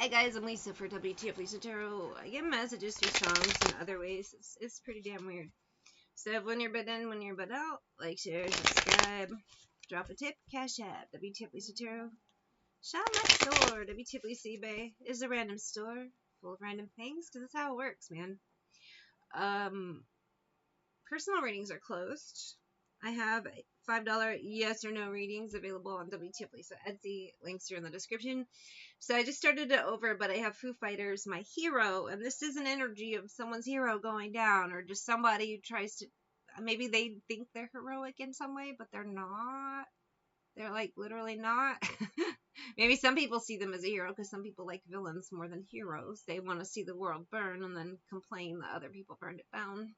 Hi guys, I'm Lisa for wtfLisa Tarot. I get messages through songs and other ways. It's pretty damn weird. So when you're in, when you're out, like, share, subscribe, drop a tip, cash app, wtfLisa Tarot. Shop next door, wtfLisa eBay is a random store full of random things, because that's how it works, man. Personal readings are closed. I have $5 yes or no readings available on wtfLisa Etsy. Links are in the description. So I just started it over, but I have Foo Fighters, my hero, and this is an energy of someone's hero going down, or just somebody who tries to, maybe they think they're heroic in some way, but they're not. They're, like, literally not. Maybe some people see them as a hero, because some people like villains more than heroes. They want to see the world burn and then complain that other people burned it down.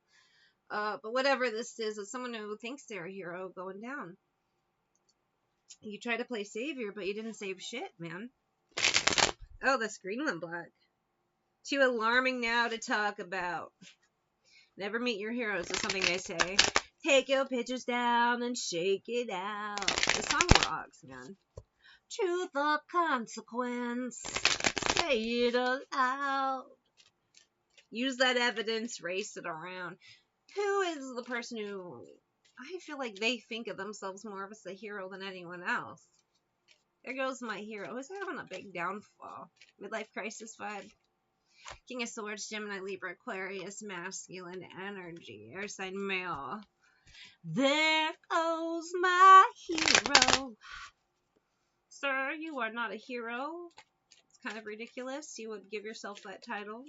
But whatever this is, it's someone who thinks they're a hero going down. You try to play savior, but you didn't save shit, man. Oh, that's green and black. Too alarming now to talk about. Never meet your heroes is something they say. Take your pictures down and shake it out. The song rocks, man. Truth or consequence. Say it aloud. Use that evidence, race it around. Who is the person who, I feel like they think of themselves more as a hero than anyone else? There goes my hero. Who's having a big downfall? Midlife crisis vibe. King of Swords, Gemini, Libra, Aquarius, masculine energy, air sign male. There goes my hero. Sir, you are not a hero. It's kind of ridiculous. You would give yourself that title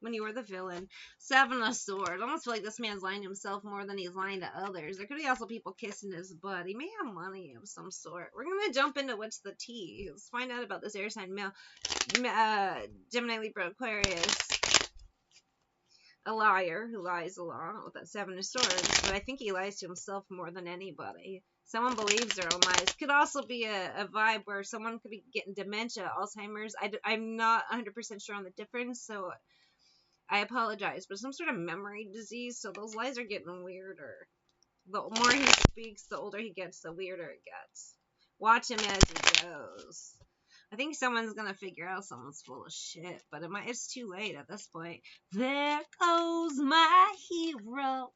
when you were the villain. Seven of Swords. I almost feel like this man's lying to himself more than he's lying to others. There could be also people kissing his butt. He may have money of some sort. We're going to jump into what's the tea. Let's find out about this air sign male. Gemini, Libra, Aquarius. A liar who lies a lot with that Seven of Swords. But I think he lies to himself more than anybody. Someone believes their own lies. Could also be a vibe where someone could be getting dementia, Alzheimer's. I'm not 100% sure on the difference, so I apologize, but some sort of memory disease, so those lies are getting weirder. The more he speaks, the older he gets, the weirder it gets. Watch him as he goes. I think someone's gonna figure out someone's full of shit, but it's too late at this point. There goes my hero.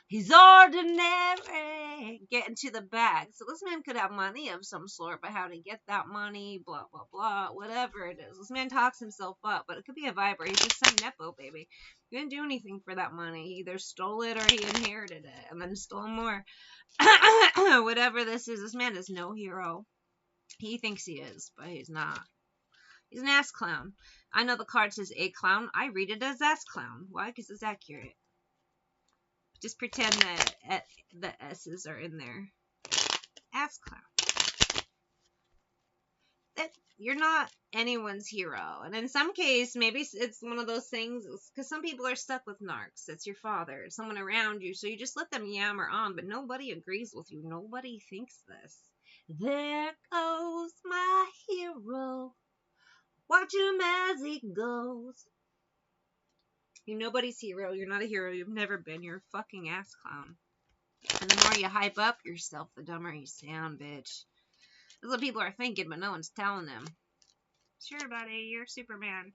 He's ordinary. Getting to the bag. So this man could have money of some sort, but how to get that money, blah, blah, blah, whatever it is. This man talks himself up, but it could be a vibe where he's just some nepo baby. He didn't do anything for that money. He either stole it or he inherited it and then stole more. Whatever this is, this man is no hero. He thinks he is, but he's not. He's an ass clown. I know the card says a clown. I read it as ass clown. Why? Because it's accurate. Just pretend that the S's are in there. Ass clown. That you're not anyone's hero. And in some case, maybe it's one of those things, because some people are stuck with narcs. It's your father, someone around you. So you just let them yammer on, but nobody agrees with you. Nobody thinks this. There goes my hero. Watch him as he goes. You're nobody's hero. You're not a hero. You've never been. You're a fucking ass clown. And the more you hype up yourself, the dumber you sound, bitch. That's what people are thinking, but no one's telling them. Sure, buddy, you're Superman.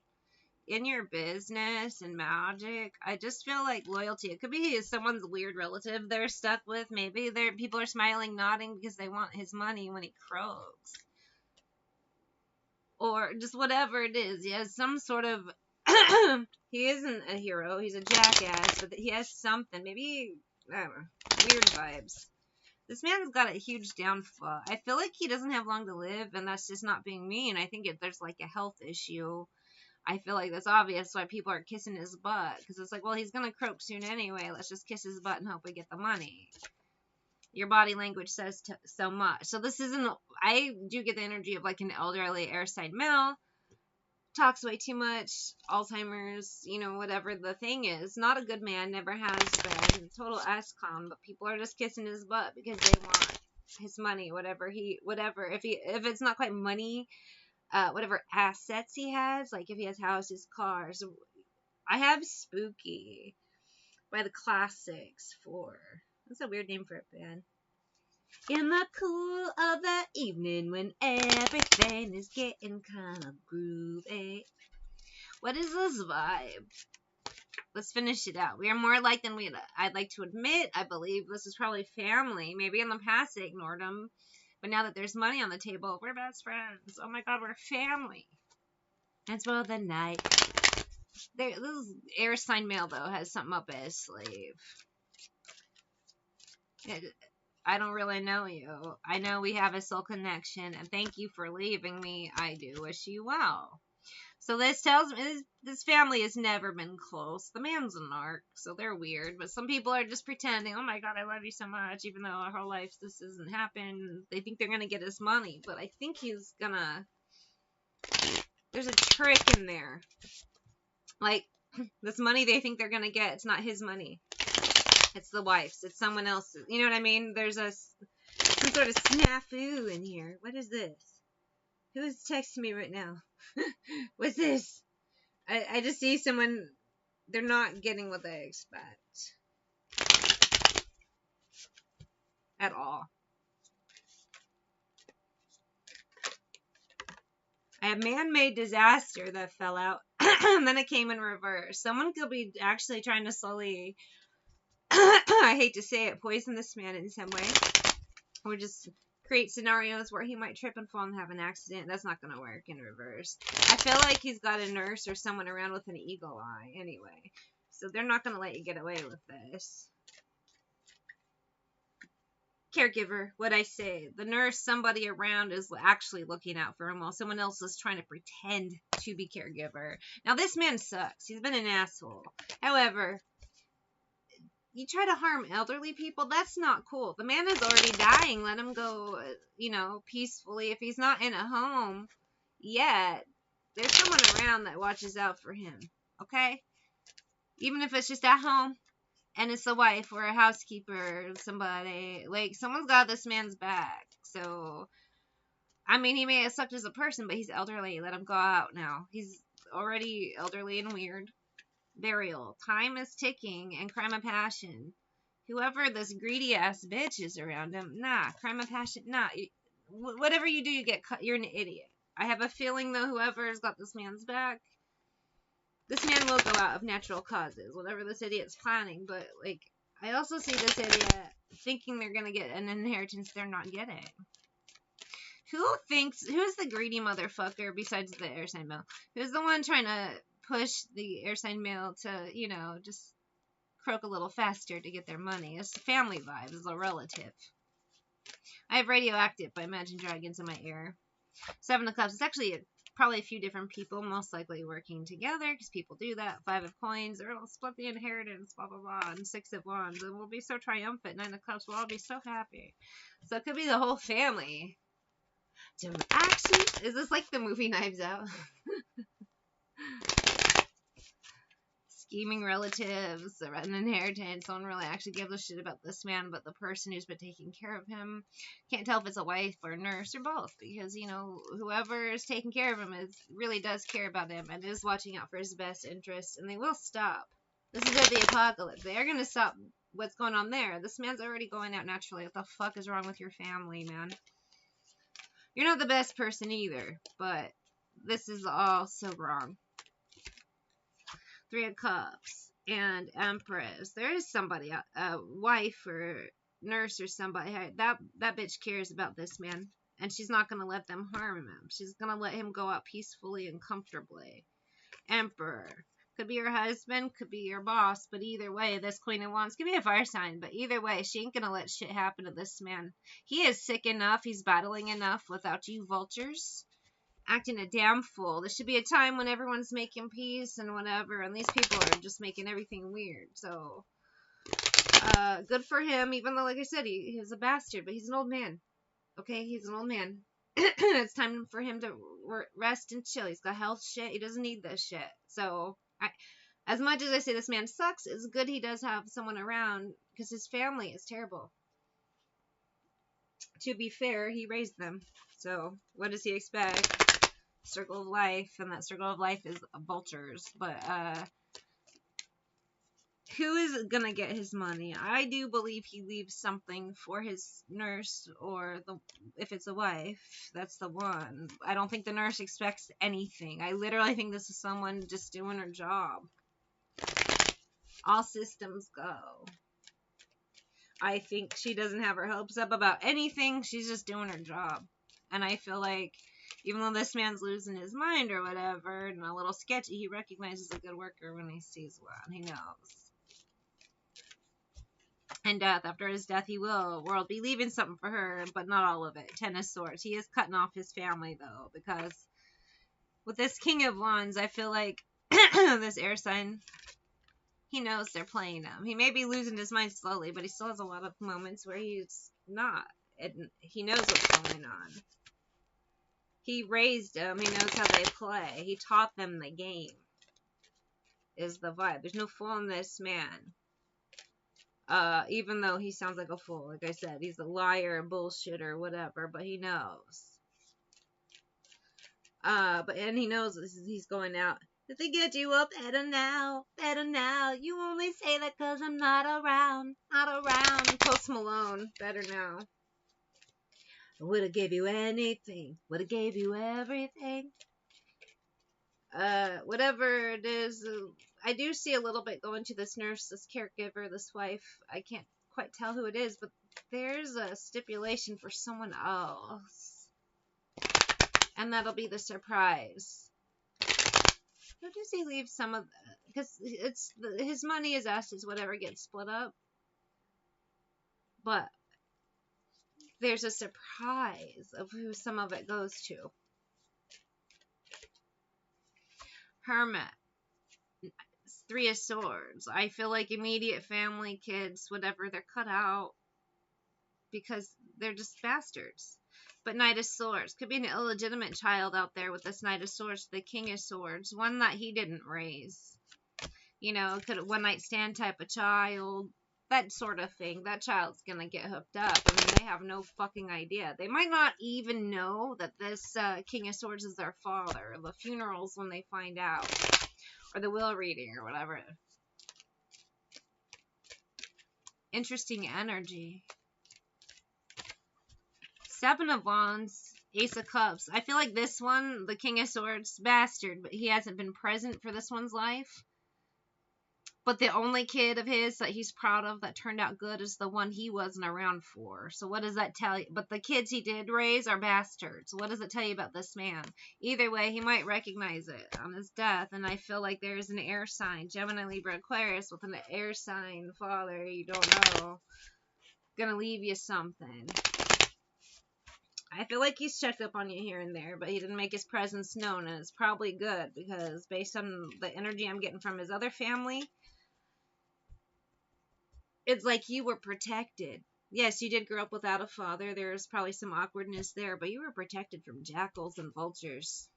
In your business and magic, I just feel like loyalty. It could be someone's weird relative they're stuck with. Maybe people are smiling, nodding because they want his money when he croaks. Or just whatever it is. He has some sort of... he isn't a hero. He's a jackass, but he has something. Maybe, I don't know, weird vibes. This man's got a huge downfall. I feel like he doesn't have long to live, and that's just not being mean. I think there's like a health issue. I feel like that's obvious why people are kissing his butt. Because it's like, well, he's going to croak soon anyway. Let's just kiss his butt and hope we get the money. Your body language says so much. So this isn't, I do get the energy of like an elderly air sign male. Talks way too much, Alzheimer's, whatever the thing is. Not a good man, never has been. Total ass clown, but people are just kissing his butt because they want his money, whatever. If it's not quite money, whatever assets he has, like if he has houses, cars. I have Spooky by the Classics 4. That's a weird name for a band. In the cool of the evening when everything is getting kind of groovy. What is this vibe? Let's finish it out. We are more alike than I'd like to admit. I believe this is probably family. Maybe in the past they ignored them. But now that there's money on the table, we're best friends. Oh my god, we're family. As well the night. This air sign male, though, has something up his sleeve. I don't really know you. I know we have a soul connection, and thank you for leaving me. I do wish you well. So this tells me this family has never been close. The man's a narc, so they're weird. But some people are just pretending, oh my god, I love you so much, even though our whole life this doesn't happen. They think they're going to get his money, but I think he's going to... There's a trick in there. Like, this money they think they're going to get, it's not his money. It's the wife's. It's someone else's. You know what I mean? There's some sort of snafu in here. What is this? Who is texting me right now? What's this? I just see someone, they're not getting what they expect. At all. I have man-made disaster that fell out. And then it came in reverse. Someone could be actually trying to slowly... I hate to say it, poison this man in some way. Or just create scenarios where he might trip and fall and have an accident. That's not going to work in reverse. I feel like he's got a nurse or someone around with an eagle eye anyway. So they're not going to let you get away with this. Caregiver, what I say. The nurse, somebody around is actually looking out for him while someone else is trying to pretend to be caregiver. Now this man sucks. He's been an asshole. However... You try to harm elderly people, that's not cool. The man is already dying. Let him go, peacefully. If he's not in a home yet, there's someone around that watches out for him, okay? Even if it's just at home, and it's a wife or a housekeeper or somebody. Like, someone's got this man's back. So, I mean, he may have sucked as a person, but he's elderly. Let him go out now. He's already elderly and weird. Burial. Time is ticking, and crime of passion. Whoever this greedy ass bitch is around him, nah. Crime of passion, nah. Whatever you do, you get cut. You're an idiot. I have a feeling though, whoever's got this man's back, this man will go out of natural causes. Whatever this idiot's planning, but like, I also see this idiot thinking they're gonna get an inheritance they're not getting. Who's the greedy motherfucker besides the air sign male? Who's the one trying to push the air sign male to, just croak a little faster to get their money? It's a family vibe. It's a relative. I have Radioactive by Imagine Dragons in my ear. Seven of Cups. It's actually probably a few different people, most likely working together, because people do that. Five of Coins. Or we'll split the inheritance, blah, blah, blah. And Six of Wands. And we'll be so triumphant. Nine of Cups. We'll all be so happy. So it could be the whole family. Is this like the movie Knives Out? Scheming relatives, an inheritance. Don't really actually give a shit about this man, but the person who's been taking care of him. Can't tell if it's a wife or a nurse or both, because whoever is taking care of him really does care about him and is watching out for his best interests, and they will stop. This is at the apocalypse. They are going to stop what's going on there. This man's already going out naturally. What the fuck is wrong with your family, man? You're not the best person either, but this is all so wrong. Three of Cups and Empress. There is somebody, a wife or nurse or somebody. That bitch cares about this man, and she's not going to let them harm him. She's going to let him go out peacefully and comfortably. Emperor. Could be your husband, could be your boss, but either way, this Queen of Wands could be a fire sign, but either way, she ain't going to let shit happen to this man. He is sick enough, he's battling enough without you vultures. Acting a damn fool. There should be a time when everyone's making peace and whatever, and these people are just making everything weird. So, good for him, even though, like I said, he's a bastard, but he's an old man. Okay, he's an old man. It's time for him to rest and chill. He's got health shit. He doesn't need this shit. So, as much as I say this man sucks, it's good he does have someone around, because his family is terrible. To be fair, he raised them. So, what does he expect? Circle of life, and that circle of life is vultures. But, Who is gonna get his money? I do believe he leaves something for his nurse, or if it's a wife, that's the one. I don't think the nurse expects anything. I literally think this is someone just doing her job. All systems go. I think she doesn't have her hopes up about anything. She's just doing her job. And I feel like even though this man's losing his mind or whatever, and a little sketchy, he recognizes a good worker when he sees one. He knows. And death, after his death, he will, world, be leaving something for her, but not all of it. Ten of Swords. He is cutting off his family, though, because with this King of Wands, I feel like this air sign, he knows they're playing him. He may be losing his mind slowly, but he still has a lot of moments where he's not. And he knows what's going on. He raised them. He knows how they play. He taught them the game, is the vibe. There's no fool in this man. Even though he sounds like a fool, like I said, he's a liar, bullshitter, whatever, but he knows. And he knows he's going out. If they get you up, better now, you only say that 'cause I'm not around, Post Malone, better now. I would've gave you anything, would've gave you everything. Whatever it is, I do see a little bit going to this nurse, this caregiver, this wife. I can't quite tell who it is, but there's a stipulation for someone else. And that'll be the surprise. Who does he leave some of? Because his money is assets, whatever gets split up. But there's a surprise of who some of it goes to. Hermit. Three of Swords. I feel like immediate family, kids, whatever, they're cut out because they're just bastards. But Knight of Swords. Could be an illegitimate child out there with this Knight of Swords, the King of Swords. One that he didn't raise. You know, could a one-night stand type of child. That sort of thing. That child's gonna get hooked up. I mean, they have no fucking idea. They might not even know that this King of Swords is their father. The funerals when they find out. Or the will reading or whatever. Interesting energy. Seven of Wands, Ace of Cups. I feel like this one, the King of Swords, bastard, but he hasn't been present for this one's life. But the only kid of his that he's proud of that turned out good is the one he wasn't around for. So what does that tell you? But the kids he did raise are bastards. What does it tell you about this man? Either way, he might recognize it on his death. And I feel like there's an air sign. Gemini, Libra, Aquarius with an air sign. Father, you don't know. Gonna leave you something. I feel like he's checked up on you here and there, but he didn't make his presence known. And it's probably good because based on the energy I'm getting from his other family, it's like you were protected. Yes, you did grow up without a father. There's probably some awkwardness there, but you were protected from jackals and vultures.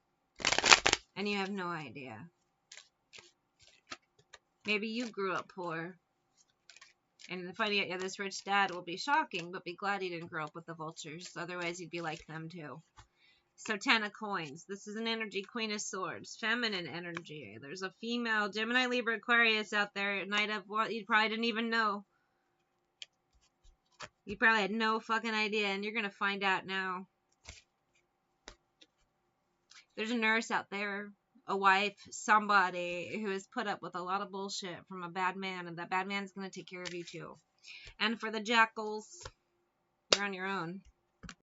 And you have no idea. Maybe you grew up poor. And finding out this rich dad will be shocking, but be glad he didn't grow up with the vultures. Otherwise, you'd be like them too. So 10 of Coins. This is an energy, Queen of Swords. Feminine energy. There's a female Gemini, Libra, Aquarius out there. Knight of what you probably didn't even know. You probably had no fucking idea, and you're going to find out now. There's a nurse out there, a wife, somebody who has put up with a lot of bullshit from a bad man, and that bad man's going to take care of you too. And for the jackals, you're on your own.